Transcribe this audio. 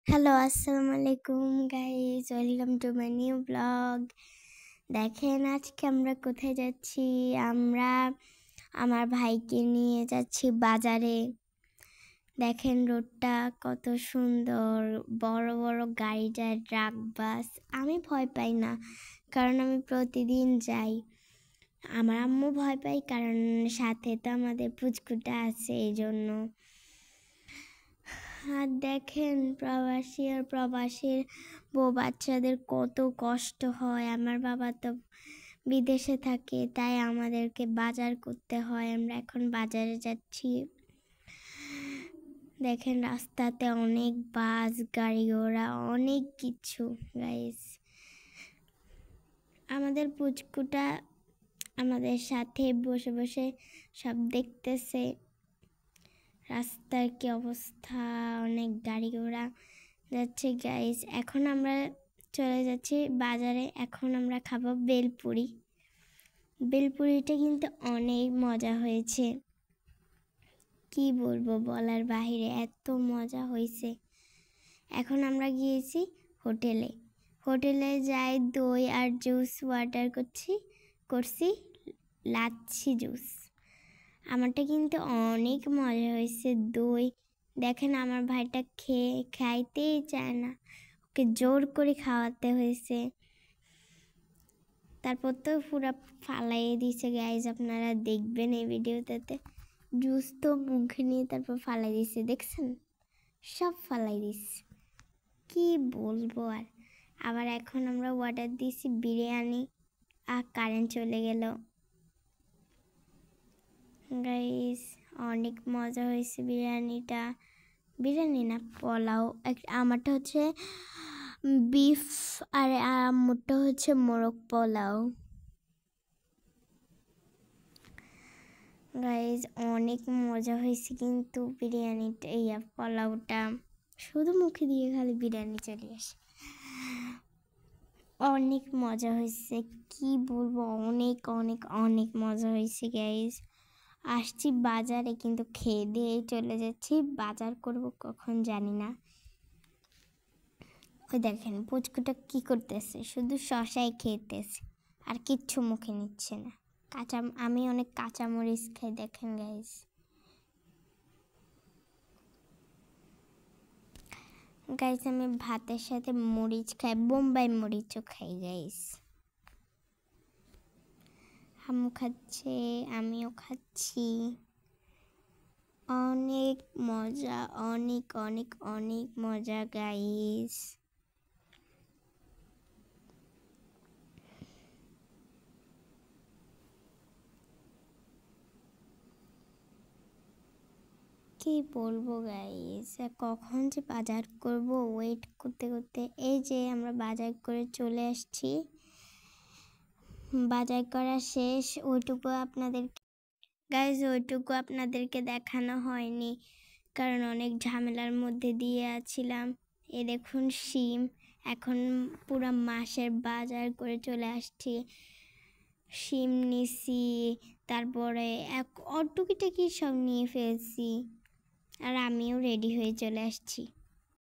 Hello, আসসালামু আলাইকুম guys, welcome to my new blog. দেখেন আজকে আমরা কোথায় যাচ্ছি। আমরা আমার ভাইকে নিয়ে যাচ্ছি বাজারে। দেখেন রোডটা কত সুন্দর, বড় বড় গাড়ি যায়, ট্রাক, বাস। আমি ভয় পাই না, কারণ আমি প্রতিদিন যাই। আমার আম্মু ভয় পাই, কারণ সাথে তো আমাদের পুচকুটা আছে, এই জন্য। আর দেখেন প্রবাসীর বউ বাচ্চাদের কত কষ্ট হয়। আমার বাবা তো বিদেশে থাকে, তাই আমাদেরকে বাজার করতে হয়। আমরা এখন বাজারে যাচ্ছি। দেখেন রাস্তাতে অনেক বাস, গাড়ি ঘোড়া, অনেক কিছু। গাইস, আমাদের পুচকুটা আমাদের সাথে বসে বসে সব দেখতেছে। রাস্তার কি অবস্থা, অনেক গাড়ি ঘোড়া যাচ্ছে। গাইস, এখন আমরা চলে যাচ্ছি বাজারে। এখন আমরা খাবো বেলপুরি। বেলপুরিটা কিন্তু অনেক মজা হয়েছে, কি বলবো, বলার বাহিরে, এত মজা হয়েছে। এখন আমরা গিয়েছি হোটেলে যাই, দই আর জুস অর্ডার করছি লাচ্ছি জুস। আমারটা কিন্তু অনেক মজা হয়েছে। দই দেখেন, আমার ভাইটা খাইতেই চায় না, ওকে জোর করে খাওয়াতে হয়েছে। তারপর তো পুরো ফালাই দিয়েছে। গাইজ, আপনারা দেখবেন এই ভিডিওটাতে, জুস তো মুখে নিয়ে তারপর ফালাই দিয়েছে, দেখছেন, সব ফালাই দিচ্ছে। কি বলবো আর। আবার এখন আমরা অর্ডার দিয়েছি বিরিয়ানি, আর কারেন্ট চলে গেল। গাইস, অনেক মজা হয়েছে বিরিয়ানিটা। বিরিয়ানি না, পোলাও। আমারটা হচ্ছে বিফ, আর আমারটা হচ্ছে মোরগ পোলাও। গাইস, অনেক মজা হয়েছে কিন্তু বিরিয়ানিটা, পোলাওটা। শুধু মুখে দিয়ে খালি বিরিয়ানি চলে আসে। অনেক মজা হয়েছে, কি বলবো, অনেক অনেক অনেক মজা হয়েছে। গাইস, আসছি বাজারে, কিন্তু খেয়ে দিয়ে চলে যাচ্ছি। বাজার করব কখন জানি না। ওই দেখেন পুচকুটা কি করতেছে, শুধু শশাই খেতেছে, আর কিচ্ছু মুখে নিচ্ছে না। আমি অনেক কাঁচামরিচ খাই, দেখেন গাইস। গাইস, আমি ভাতের সাথে মরিচ খাই, বোম্বাই মরিচও খাই। গাইস, আম্মু খাচ্ছে, আমিও খাচ্ছি। অনেক মজা, অনেক অনেক অনেক মজা। গাইস, কি বলবো গাইস, কখন যে বাজার করব ওয়েট করতে করতে। এই যে আমরা বাজার করে চলে আসছি, বাজার করা শেষ। ওইটুকু আপনাদেরকে দেখানো হয়নি, কারণ অনেক ঝামেলার মধ্যে দিয়ে আছিলাম। এ দেখুন শিম, এখন পুরো মাসের বাজার করে চলে আসছি। শিম নিছি, তারপরে টুকিটাকি সব নিয়ে ফেলছি, আর আমিও রেডি হয়ে চলে আসছি।